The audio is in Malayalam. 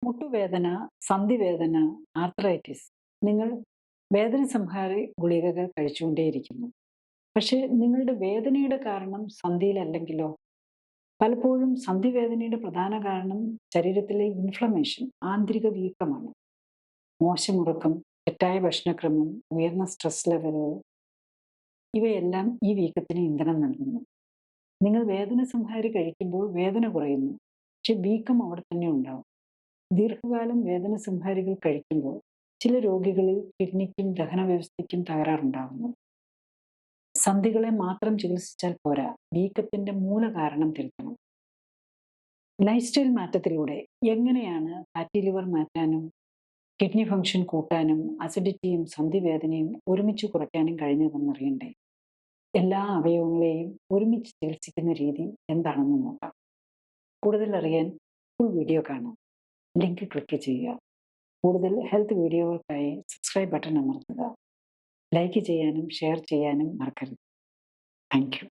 മുട്ടുവേദന, സന്ധിവേദന, ആർത്രൈറ്റിസ്. നിങ്ങൾ വേദന സംഹാരി ഗുളികകൾ കഴിച്ചുകൊണ്ടേയിരിക്കുന്നു. പക്ഷേ നിങ്ങളുടെ വേദനയുടെ കാരണം സന്ധിയിലല്ലെങ്കിലോ? പലപ്പോഴും സന്ധിവേദനയുടെ പ്രധാന കാരണം ശരീരത്തിലെ ഇൻഫ്ലമേഷൻ, ആന്തരിക വീക്കമാണ്. മോശം ഉറക്കം, തെറ്റായ ഭക്ഷണക്രമം, ഉയർന്ന സ്ട്രെസ് ലെവലുകൾ ഇവയെല്ലാം ഈ വീക്കത്തിന് ഇന്ധനം നൽകുന്നു. നിങ്ങൾ വേദന സംഹാരി കഴിക്കുമ്പോൾ വേദന കുറയുന്നു, പക്ഷെ വീക്കം അവിടെ തന്നെ ഉണ്ടാവും. ദീർഘകാലം വേദന സംഹാരികൾ കഴിക്കുമ്പോൾ ചില രോഗികളിൽ കിഡ്നിക്കും ദഹന വ്യവസ്ഥയ്ക്കും തകരാറുണ്ടാകുന്നു. സന്ധികളെ മാത്രം ചികിത്സിച്ചാൽ പോരാ, വീക്കത്തിന്റെ മൂലകാരണം തിരുത്തണം. ലൈഫ് സ്റ്റൈൽ മാറ്റത്തിലൂടെ എങ്ങനെയാണ് ഫാറ്റി ലിവർ മാറ്റാനും കിഡ്നി ഫംഗ്ഷൻ കൂട്ടാനും അസിഡിറ്റിയും സന്ധിവേദനയും ഒരുമിച്ച് കുറയ്ക്കാനും കഴിഞ്ഞതെന്നറിയണ്ടേ? എല്ലാ അവയവങ്ങളെയും ഒരുമിച്ച് ചികിത്സിക്കുന്ന രീതി എന്താണെന്ന് നോക്കാം. കൂടുതൽ അറിയാൻ ഫുൾ വീഡിയോ കാണാം. ലിങ്ക് ക്ലിക്ക് ചെയ്യുക. കൂടുതൽ ഹെൽത്ത് വീഡിയോകൾക്കായി സബ്സ്ക്രൈബ് ബട്ടൺ അമർത്തുക. ലൈക്ക് ചെയ്യാനും ഷെയർ ചെയ്യാനും മറക്കരുത്. Thank you.